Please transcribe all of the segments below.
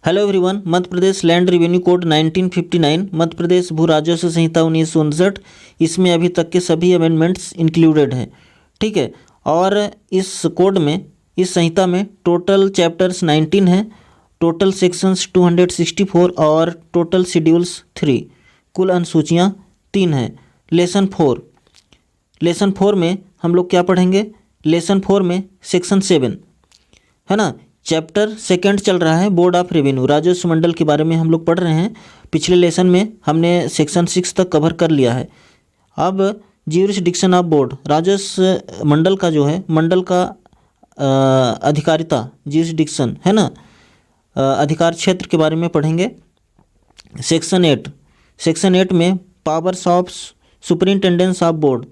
Hello everyone. Madhya Pradesh land revenue code 1959, Madhya Pradesh भू राजस्व संहिता 1959, इसमें अभी तक के सभी अमेंडमेंट्स इंक्लूडेड हैं। ठीक है। और इस कोड में, इस संहिता में टोटल चैप्टर्स 19 हैं, टोटल सेक्शंस 264 और टोटल शेड्यूल्स 3, कुल अनुसूचियाँ 3 हैं। लेसन 4 में हम लोग क्या पढ़ेंगे? लेसन 4 में सेक्शन 7 है ना। चैप्टर सेकंड चल रहा है, बोर्ड ऑफ रेवेन्यू, राजस्व मंडल के बारे में हम लोग पढ़ रहे हैं। पिछले लेसन में हमने सेक्शन 6 तक कवर कर लिया है। अब ज्यूरिसडिक्शन ऑफ बोर्ड, राजस्व मंडल का जो है, मंडल का अधिकारिता, ज्यूरिसडिक्शन है ना, अधिकार क्षेत्र के बारे में पढ़ेंगे। सेक्शन 8 में powers of superintendence of board,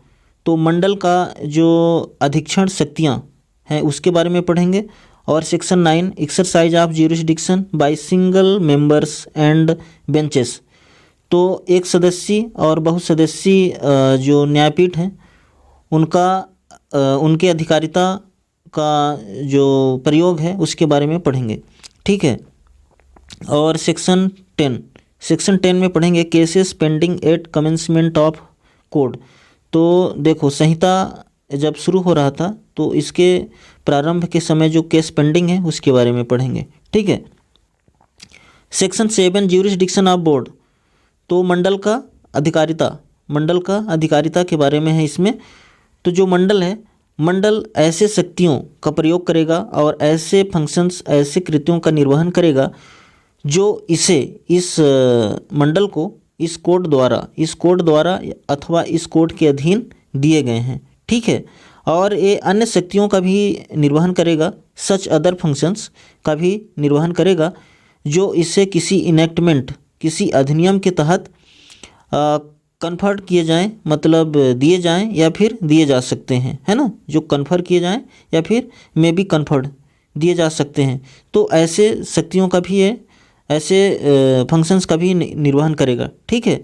तो मंडल का जो अधीक्षण शक्तियाँ हैं उसके बारे में पढ़ेंगे। और section 9 exercise of jurisdiction by single members and benches, तो एक सदस्यीय और बहुसदस्यीय जो न्यायपीठ हैं उनके अधिकारिता का जो प्रयोग है उसके बारे में पढ़ेंगे। ठीक है। और सेक्शन 10 में पढ़ेंगे cases pending at commencement of code. तो देखो, संहिता जब शुरू हो रहा था तो इसके प्रारंभ के समय जो केस पेंडिंग है उसके बारे में पढ़ेंगे। ठीक है। सेक्शन 7 ज्यूरिसडिक्शन ऑफ बोर्ड, तो मंडल का अधिकारिता के बारे में है इसमें। तो जो मंडल है, मंडल ऐसे शक्तियों का प्रयोग करेगा और ऐसे फंक्शंस, ऐसे कृत्यों का निर्वहन करेगा जो इस मंडल को इस कोड द्वारा अथवा इस कोड के अधीन दिए गए हैं। ठीक है। और ये अन्य शक्तियों का भी निर्वहन करेगा, सच अदर फंक्शंस का भी निर्वहन करेगा जो इसे किसी इनेक्टमेंट, किसी अधिनियम के तहत कन्फर्ड किए जाएं, मतलब दिए जाएं या फिर दिए जा सकते हैं, है ना। जो कन्फर किए जाएं या फिर मे बी कन्फर्ड दिए जा सकते हैं, तो ऐसे शक्तियों का भी है, ऐसे फंक्शंस का भी निर्वहन करेगा। ठीक है।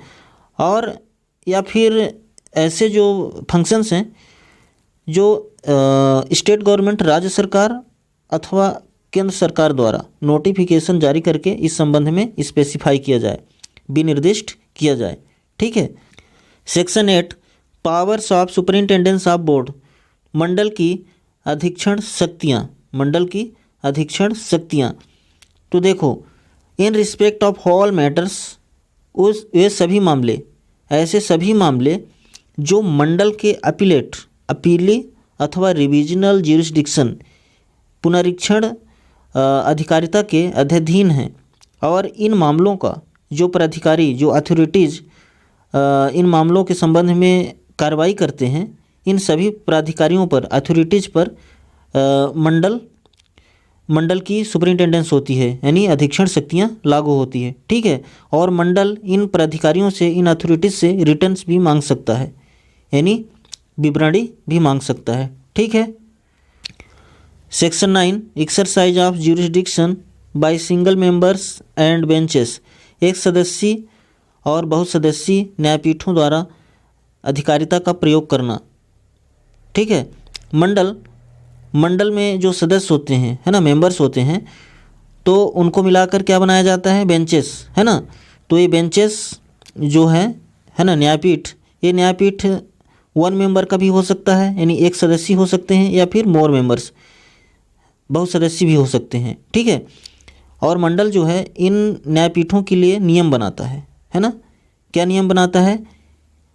और या फिर ऐसे जो फंक्शंस हैं जो स्टेट गवर्नमेंट, राज्य सरकार अथवा केंद्र सरकार द्वारा नोटिफिकेशन जारी करके इस संबंध में स्पेसिफाई किया जाए, विनिर्दिष्ट किया जाए। ठीक है। Section 8 powers of superintendence of board, मंडल की अधीक्षण शक्तियाँ। तो देखो, in respect of all matters, ये सभी मामले, ऐसे सभी मामले जो मंडल के अपीली अथवा रिविजनल ज्यूरिसडिक्शन, पुनरीक्षण अधिकारिता के अधीन हैं, और इन मामलों का जो प्राधिकारी, जो अथॉरिटीज़ इन मामलों के संबंध में कार्रवाई करते हैं, इन सभी प्राधिकारियों पर, अथॉरिटीज़ पर मंडल की सुपरिंटेंडेंस होती है, यानी अधीक्षण शक्तियाँ लागू होती है। ठीक है। और मंडल इन प्राधिकारियों से, इन अथॉरिटीज़ से रिटर्न्स भी मांग सकता है, यानी विवरणी भी मांग सकता है। ठीक है। Section 9 exercise of jurisdiction by single members and benches, एक सदस्यीय और बहुसदस्यीय न्यायपीठों द्वारा अधिकारिता का प्रयोग करना। ठीक है। मंडल में जो सदस्य होते हैं, है ना, मेंबर्स होते हैं, तो उनको मिलाकर क्या बनाया जाता है? बेंचेस, है ना। तो ये बेंचेस जो है ना, न्यायपीठ, ये न्यायपीठ 1 मेंबर का भी हो सकता है, यानी एक सदस्य हो सकते हैं, या फिर मोर मेंबर्स, बहुसदस्य भी हो सकते हैं। ठीक है। और मंडल जो है इन न्यायपीठों के लिए नियम बनाता है ना। क्या नियम बनाता है?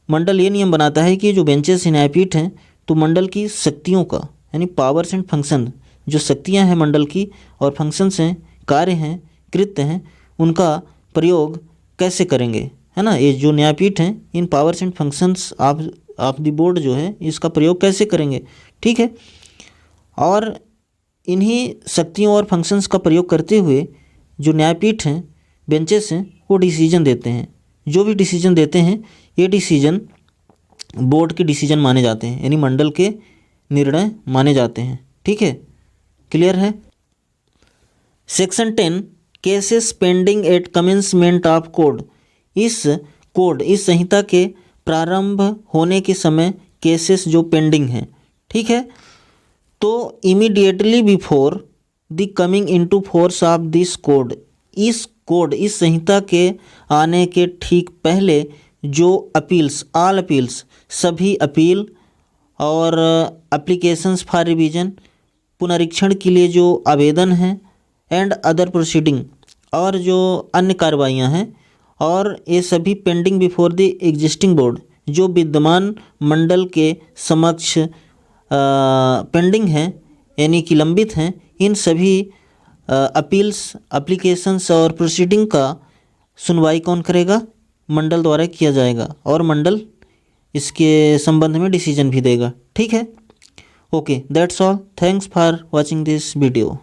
मंडल ये नियम बनाता है कि जो बेंचेस न्यायपीठ हैं, तो मंडल की शक्तियों का, यानी पावर्स एंड फंक्शन, जो शक्तियां हैं मंडल की और फंक्शंस हैं, कार्य हैं, कृत्य हैं, उनका प्रयोग कैसे करेंगे, है ना। ये जो न्यायपीठ हैं, इन powers and functions of the board जो है, इसका प्रयोग कैसे करेंगे। ठीक है। और इन्हीं शक्तियों और फंक्शंस का प्रयोग करते हुए जो न्यायपीठ हैं, बेंचेस हैं, वो डिसीजन देते हैं। जो भी डिसीजन देते हैं, ये डिसीजन बोर्ड के डिसीजन माने जाते हैं, यानी मंडल के निर्णय माने जाते हैं। ठीक है। क्लियर है। Section 10 cases pending at commencement of code, इस संहिता के प्रारंभ होने के समय केसेस जो पेंडिंग हैं। ठीक है। तो immediately before the coming into force of this code, इस कोड, इस संहिता के आने के ठीक पहले जो अपील्स, ऑल अपील्स, सभी अपील और एप्लीकेशंस फॉर रिवीजन, पुनरीक्षण के लिए जो आवेदन हैं, एंड अदर प्रोसीडिंग, और जो अन्य कार्रवाइयाँ हैं, और ये सभी pending before the existing board, जो विद्यमान मंडल के समक्ष पेंडिंग हैं यानी कि लंबित हैं, इन सभी अपील्स, एप्लीकेशंस और प्रोसीडिंग का सुनवाई कौन करेगा? मंडल द्वारा किया जाएगा, और मंडल इसके संबंध में डिसीजन भी देगा। ठीक है, okay, that's all, thanks for watching this video.